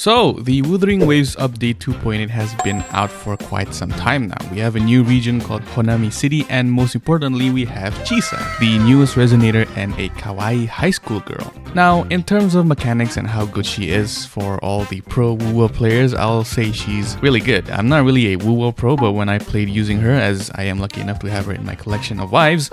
So, the Wuthering Waves update 2.8 has been out for quite some time now. We have a new region called Honami City, and most importantly, we have CHISA, the newest resonator and a kawaii high school girl. Now, in terms of mechanics and how good she is for all the pro WoW players, I'll say she's really good. I'm not really a WoW pro, but when I played using her, as I am lucky enough to have her in my collection of wives,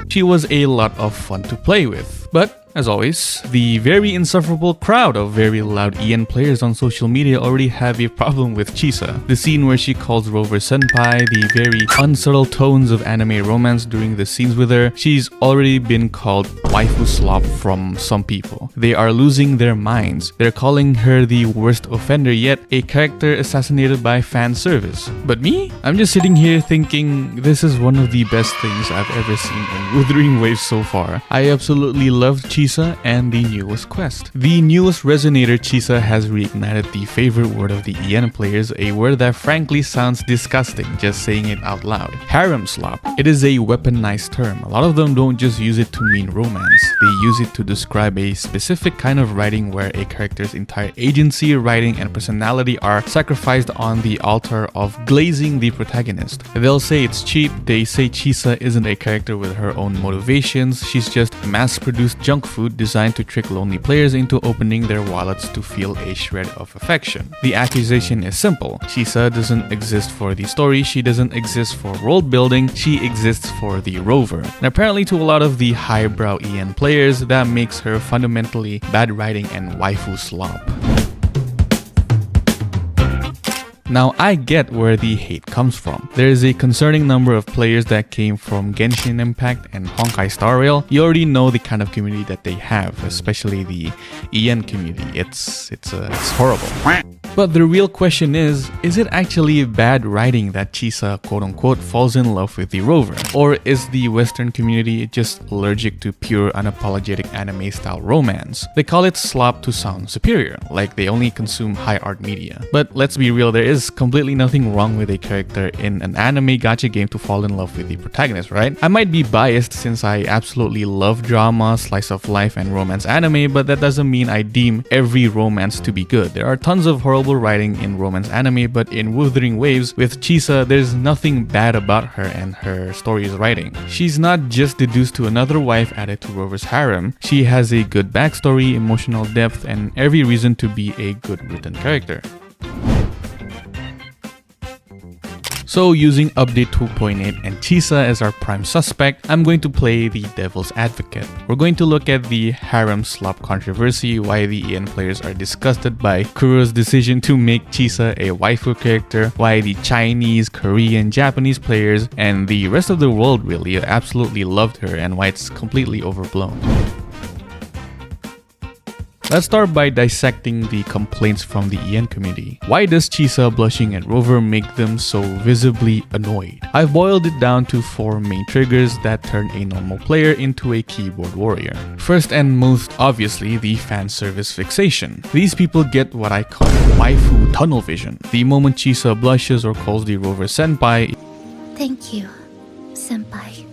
she was a lot of fun to play with. But as always, the very insufferable crowd of very loud EN players on social media already have a problem with CHISA. The scene where she calls Rover senpai, the very unsubtle tones of anime romance during the scenes with her, she's already been called WAIFUSLOP from some people. They are losing their minds. They're calling her the worst offender yet, a character assassinated by fan service. But me? I'm just sitting here thinking this is one of the best things I've ever seen in Wuthering Waves so far. I absolutely loved CHISA and the newest quest. The newest resonator CHISA has reignited the favorite word of the EN players, a word that frankly sounds disgusting just saying it out loud. Haremslop. It is a weaponized term. A lot of them don't just use it to mean romance. They use it to describe a specific kind of writing where a character's entire agency, writing, and personality are sacrificed on the altar of glazing the protagonist. They'll say it's cheap. They say CHISA isn't a character with her own motivations. She's just mass-produced junk food designed to trick lonely players into opening their wallets to feel a shred of affection. The accusation is simple. CHISA doesn't exist for the story, she doesn't exist for world building, she exists for the rover. And apparently to a lot of the highbrow EN players, that makes her fundamentally bad writing and waifu slop. Now, I get where the hate comes from. There is a concerning number of players that came from Genshin Impact and Honkai Star Rail. You already know the kind of community that they have, especially the EN community. It's horrible. But the real question is it actually bad writing that CHISA quote-unquote falls in love with the rover? Or is the Western community just allergic to pure unapologetic anime-style romance? They call it slop to sound superior, like they only consume high art media. But let's be real, there is completely nothing wrong with a character in an anime gacha game to fall in love with the protagonist, right? I might be biased since I absolutely love drama, slice of life, and romance anime, but that doesn't mean I deem every romance to be good. There are tons of horrible writing in romance anime, but in Wuthering Waves with CHISA, there's nothing bad about her and her story's writing. She's not just deduced to another wife added to Rover's harem. She has a good backstory, emotional depth, and every reason to be a good written character. So using update 2.8 and CHISA as our prime suspect, I'm going to play the devil's advocate. We're going to look at the Haremslop controversy, why the EN players are disgusted by Kuro's decision to make CHISA a waifu character, why the Chinese, Korean, Japanese players, and the rest of the world really absolutely loved her, and why it's completely overblown. Let's start by dissecting the complaints from the EN community. Why does CHISA blushing at Rover make them so visibly annoyed? I've boiled it down to 4 main triggers that turn a normal player into a keyboard warrior. First and most obviously, the fan service fixation. These people get what I call waifu tunnel vision. The moment CHISA blushes or calls the Rover senpai, "Thank you, senpai."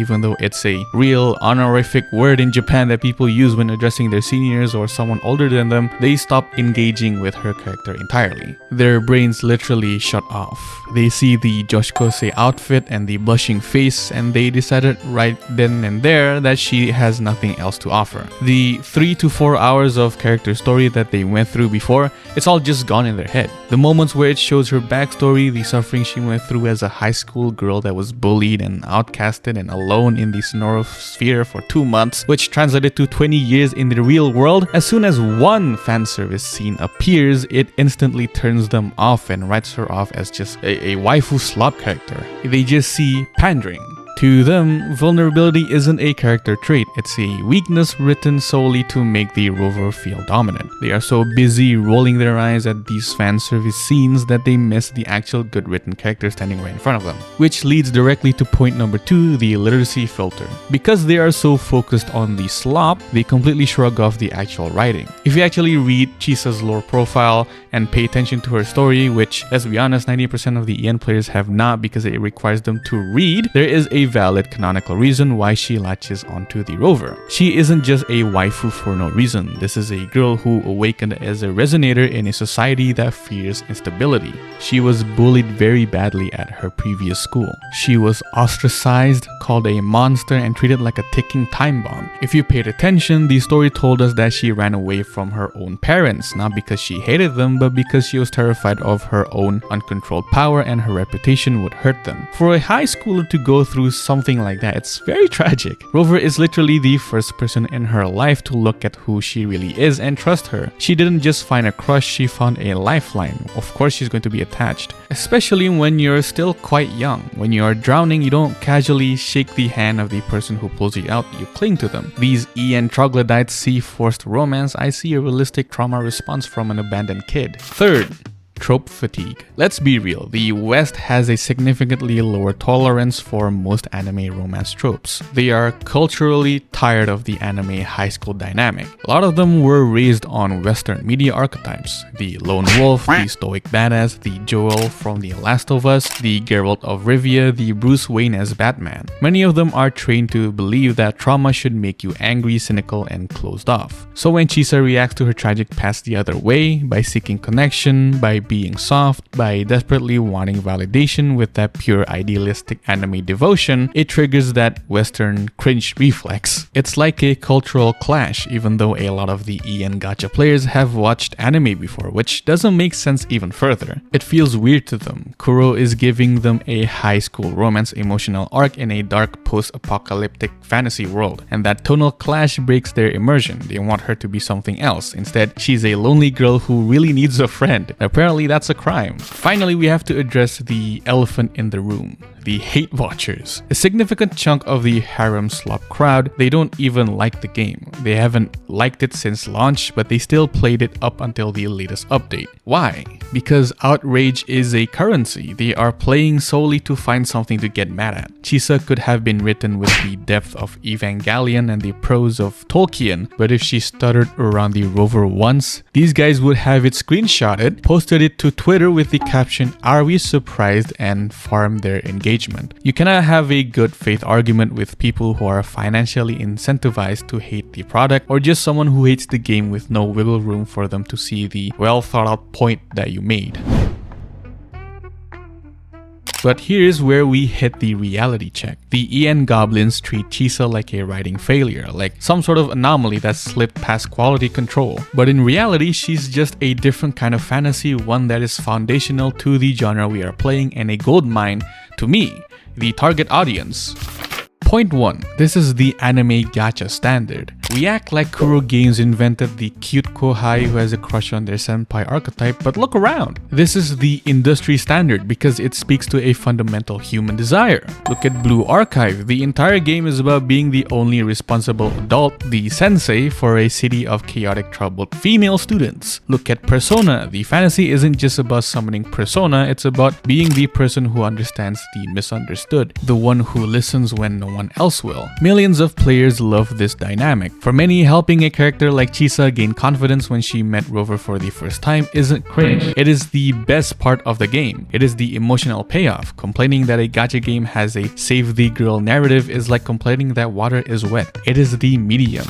even though it's a real honorific word in Japan that people use when addressing their seniors or someone older than them, they stop engaging with her character entirely. Their brains literally shut off. They see the Joshikose outfit and the blushing face, and they decided right then and there that she has nothing else to offer. The 3 to 4 hours of character story that they went through before, it's all just gone in their head. The moments where it shows her backstory, the suffering she went through as a high school girl that was bullied and outcasted and alone in the Sonorosphere for 2 months, which translated to 20 years in the real world. As soon as one fan service scene appears, it instantly turns them off and writes her off as just a waifu slop character. They just see pandering. To them, vulnerability isn't a character trait, it's a weakness written solely to make the rover feel dominant. They are so busy rolling their eyes at these fan service scenes that they miss the actual good written character standing right in front of them. Which leads directly to point number 2, the literacy filter. Because they are so focused on the slop, they completely shrug off the actual writing. If you actually read CHISA's lore profile and pay attention to her story, which, let's be honest, 90% of the EN players have not because it requires them to read, there is a valid canonical reason why she latches onto the rover. She isn't just a waifu for no reason. This is a girl who awakened as a resonator in a society that fears instability. She was bullied very badly at her previous school. She was ostracized, called a monster, and treated like a ticking time bomb. If you paid attention, the story told us that she ran away from her own parents, not because she hated them, but because she was terrified of her own uncontrolled power and her reputation would hurt them. For a high schooler to go through something like that, it's very tragic. Rover is literally the first person in her life to look at who she really is and trust her. She didn't just find a crush, she found a lifeline. Of course she's going to be attached, especially when you're still quite young. When you are drowning, you don't casually shake the hand of the person who pulls you out, you cling to them. These EN troglodytes see forced romance. I see a realistic trauma response from an abandoned kid. Third, trope fatigue. Let's be real, the West has a significantly lower tolerance for most anime romance tropes. They are culturally tired of the anime high school dynamic. A lot of them were raised on Western media archetypes. The lone wolf, the stoic badass, the Joel from The Last of Us, the Geralt of Rivia, the Bruce Wayne as Batman. Many of them are trained to believe that trauma should make you angry, cynical, and closed off. So when CHISA reacts to her tragic past the other way, by seeking connection, by being soft, by desperately wanting validation with that pure idealistic anime devotion, it triggers that Western cringe reflex. It's like a cultural clash, even though a lot of the EN gacha players have watched anime before, which doesn't make sense even further. It feels weird to them. Kuro is giving them a high school romance emotional arc in a dark post-apocalyptic fantasy world, and that tonal clash breaks their immersion. They want her to be something else. Instead, she's a lonely girl who really needs a friend. Apparently that's a crime. Finally, we have to address the elephant in the room, the hate watchers. A significant chunk of the Haremslop crowd, they don't even like the game. They haven't liked it since launch, but they still played it up until the latest update. Why? Because outrage is a currency. They are playing solely to find something to get mad at. CHISA could have been written with the depth of Evangelion and the prose of Tolkien, but if she stuttered around the rover once, these guys would have it screenshotted, posted it to Twitter with the caption, "Are we surprised?" and farm their engagement. You cannot have a good faith argument with people who are financially incentivized to hate the product, or just someone who hates the game with no wiggle room for them to see the well thought out point that you made. But here's where we hit the reality check. The EN goblins treat CHISA like a writing failure, like some sort of anomaly that slipped past quality control. But in reality, she's just a different kind of fantasy, one that is foundational to the genre we are playing and a goldmine to me, the target audience. Point 1. This is the anime gacha standard. We act like Kuro Games invented the cute kohai who has a crush on their senpai archetype, but look around. This is the industry standard because it speaks to a fundamental human desire. Look at Blue Archive. The entire game is about being the only responsible adult, the sensei, for a city of chaotic, troubled female students. Look at Persona. The fantasy isn't just about summoning persona, it's about being the person who understands the misunderstood, the one who listens when no one else will. Millions of players love this dynamic. For many, helping a character like CHISA gain confidence when she met Rover for the first time isn't cringe. It is the best part of the game. It is the emotional payoff. Complaining that a gacha game has a save the girl narrative is like complaining that water is wet. It is the medium.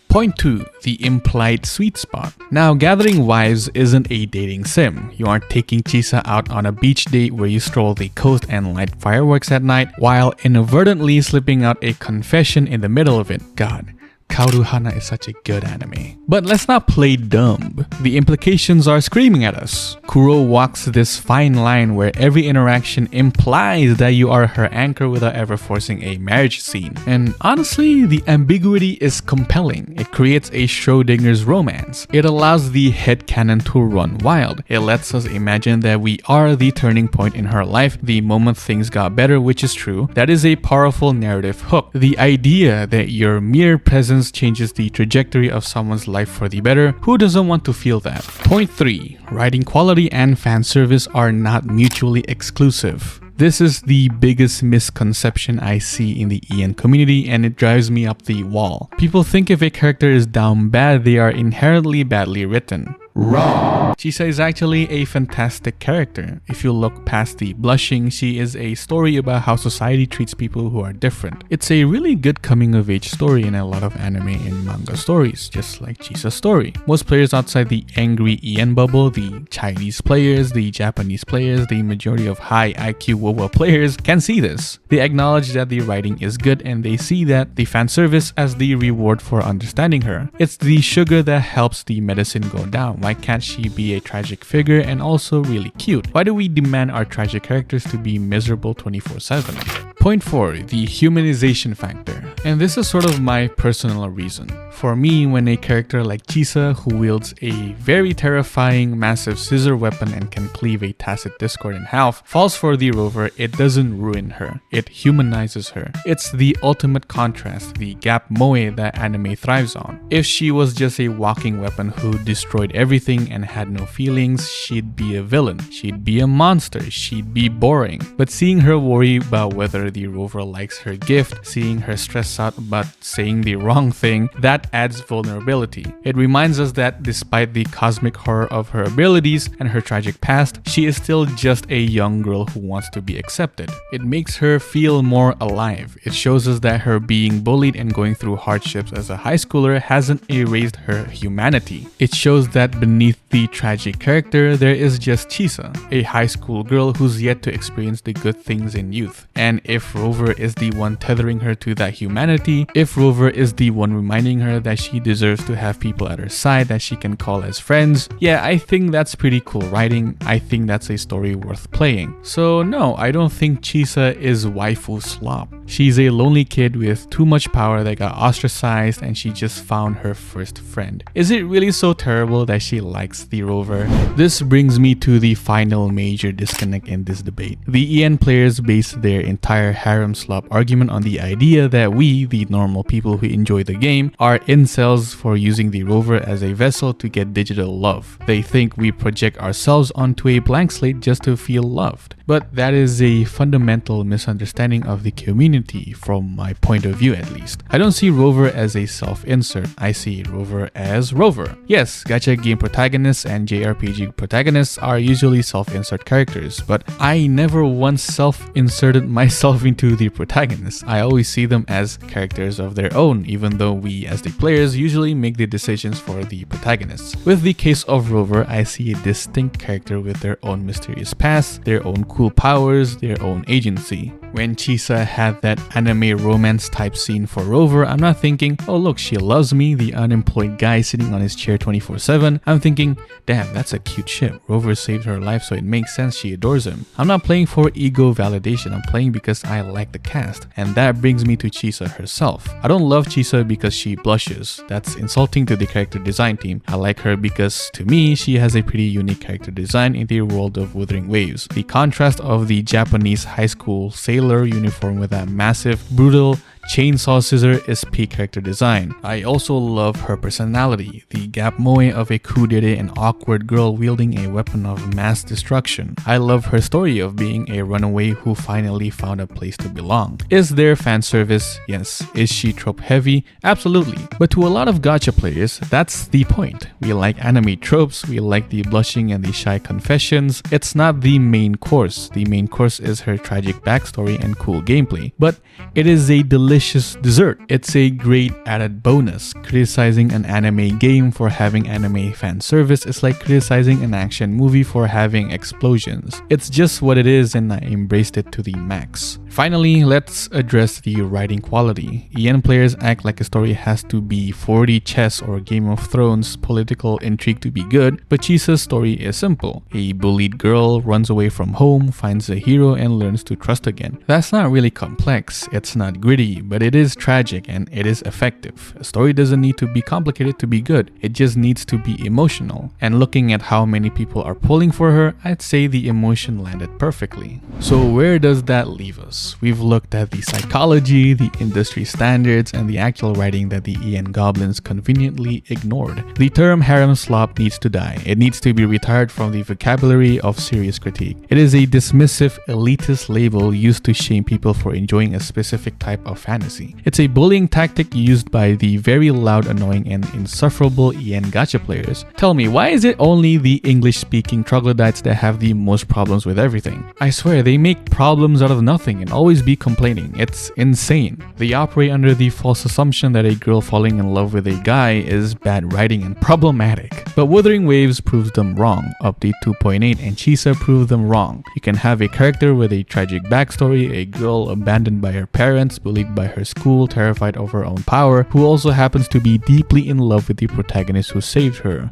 Point 2. The implied sweet spot. Now, gathering wives isn't a dating sim. You aren't taking CHISA out on a beach date where you stroll the coast and light fireworks at night while inadvertently slipping out a confession in the middle of it. God. Kaoruhana is such a good anime. But let's not play dumb. The implications are screaming at us. Kuro walks this fine line where every interaction implies that you are her anchor without ever forcing a marriage scene. And honestly, the ambiguity is compelling. It creates a Schrodinger's romance. It allows the headcanon to run wild. It lets us imagine that we are the turning point in her life, the moment things got better, which is true. That is a powerful narrative hook. The idea that your mere presence changes the trajectory of someone's life for the better. Who doesn't want to feel that? Point 3. Writing quality and fan service are not mutually exclusive. This is the biggest misconception I see in the EN community, and it drives me up the wall. People think if a character is down bad, they are inherently badly written. Wrong. CHISA is actually a fantastic character. If you look past the blushing, she is a story about how society treats people who are different. It's a really good coming of age story in a lot of anime and manga stories, just like CHISA's story. Most players outside the angry EN bubble, the Chinese players, the Japanese players, the majority of high IQ WoWa players can see this. They acknowledge that the writing is good and they see that the fan service as the reward for understanding her. It's the sugar that helps the medicine go down. Why can't she be a tragic figure and also really cute? Why do we demand our tragic characters to be miserable 24/7? Point 4. The humanization factor. And this is sort of my personal reason. For me, when a character like CHISA, who wields a very terrifying massive scissor weapon and can cleave a tacit discord in half, falls for the rover, it doesn't ruin her. It humanizes her. It's the ultimate contrast, the gap moe that anime thrives on. If she was just a walking weapon who destroyed everything and had no feelings, she'd be a villain. She'd be a monster. She'd be boring. But seeing her worry about whether the rover likes her gift, seeing her stress out about saying the wrong thing, that adds vulnerability. It reminds us that despite the cosmic horror of her abilities and her tragic past, she is still just a young girl who wants to be accepted. It makes her feel more alive. It shows us that her being bullied and going through hardships as a high schooler hasn't erased her humanity. It shows that beneath the tragic character, there is just CHISA, a high school girl who's yet to experience the good things in youth. And if Rover is the one tethering her to that humanity, if Rover is the one reminding her that she deserves to have people at her side that she can call as friends, yeah, I think that's pretty cool writing. I think that's a story worth playing. So no, I don't think CHISA is WAIFUSLOP. She's a lonely kid with too much power that got ostracized and she just found her first friend. Is it really so terrible that she likes the rover? This brings me to the final major disconnect in this debate. The EN players base their entire Haremslop argument on the idea that we, the normal people who enjoy the game, are incels for using the rover as a vessel to get digital love. They think we project ourselves onto a blank slate just to feel loved. But that is a fundamental misunderstanding of the community from my point of view at least. I don't see Rover as a self-insert, I see Rover as Rover. Yes, gacha game protagonists and JRPG protagonists are usually self-insert characters, but I never once self-inserted myself into the protagonists. I always see them as characters of their own, even though we as the players usually make the decisions for the protagonists. With the case of Rover, I see a distinct character with their own mysterious past, their own cool powers, their own agency. When CHISA had that anime romance type scene for Rover, I'm not thinking, oh look, she loves me, the unemployed guy sitting on his chair 24/7. I'm thinking, damn, that's a cute ship. Rover saved her life, so it makes sense she adores him. I'm not playing for ego validation, I'm playing because I like the cast. And that brings me to CHISA herself. I don't love CHISA because she blushes. That's insulting to the character design team. I like her because, to me, she has a pretty unique character design in the world of Wuthering Waves. The contrast of the Japanese high school sailor uniform with that massive, brutal chainsaw scissor is peak character design. I also love her personality, the gap moe of a kudere and awkward girl wielding a weapon of mass destruction. I love her story of being a runaway who finally found a place to belong. Is there fan service? Yes. Is she trope heavy? Absolutely. But to a lot of gacha players, that's the point. We like anime tropes, we like the blushing and the shy confessions. It's not the main course. The main course is her tragic backstory and cool gameplay. But it is a delicious dessert. It's a great added bonus. Criticizing an anime game for having anime fan service is like criticizing an action movie for having explosions. It's just what it is and I embraced it to the max. Finally, let's address the writing quality. EN players act like a story has to be 4D chess or Game of Thrones political intrigue to be good, but CHISA's story is simple. A bullied girl runs away from home, finds a hero, and learns to trust again. That's not really complex, it's not gritty, but it is tragic and it is effective. A story doesn't need to be complicated to be good, it just needs to be emotional. And looking at how many people are pulling for her, I'd say the emotion landed perfectly. So where does that leave us? else. We've looked at the psychology, the industry standards, and the actual writing that the EN goblins conveniently ignored. The term Haremslop needs to die. It needs to be retired from the vocabulary of serious critique. It is a dismissive, elitist label used to shame people for enjoying a specific type of fantasy. It's a bullying tactic used by the very loud, annoying, and insufferable EN gacha players. Tell me, why is it only the English-speaking troglodytes that have the most problems with everything? I swear, they make problems out of nothing and always be complaining. It's insane. They operate under the false assumption that a girl falling in love with a guy is bad writing and problematic. But Wuthering Waves proves them wrong. Update 2.8 and CHISA proved them wrong. You can have a character with a tragic backstory, a girl abandoned by her parents, bullied by her school, terrified of her own power, who also happens to be deeply in love with the protagonist who saved her.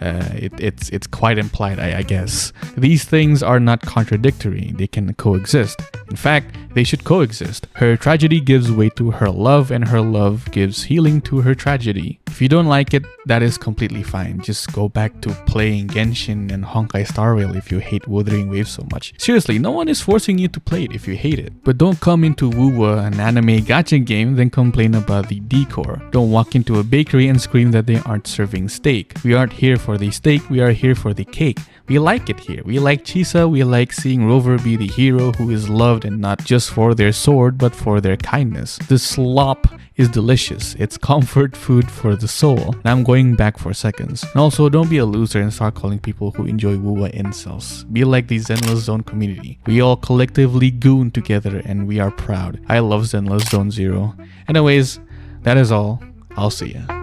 It's quite implied, I guess. These things are not contradictory, they can coexist. In fact, they should coexist. Her tragedy gives way to her love, and her love gives healing to her tragedy. If you don't like it, that is completely fine. Just go back to playing Genshin and Honkai Star Rail if you hate Wuthering Waves so much. Seriously, no one is forcing you to play it if you hate it. But don't come into WoWa, an anime gacha game, then complain about the decor. Don't walk into a bakery and scream that they aren't serving steak. We aren't here for the steak, we are here for the cake. We like it here. We like CHISA, we like seeing Rover be the hero who is loved and not just for their sword but for their kindness. The slop is delicious. It's comfort food for the soul. And I'm going back for seconds. And also, don't be a loser and start calling people who enjoy WoWa incels. Be like the Zenless Zone community. We all collectively goon together and we are proud. I love Zenless Zone 0. Anyways, that is all. I'll see ya.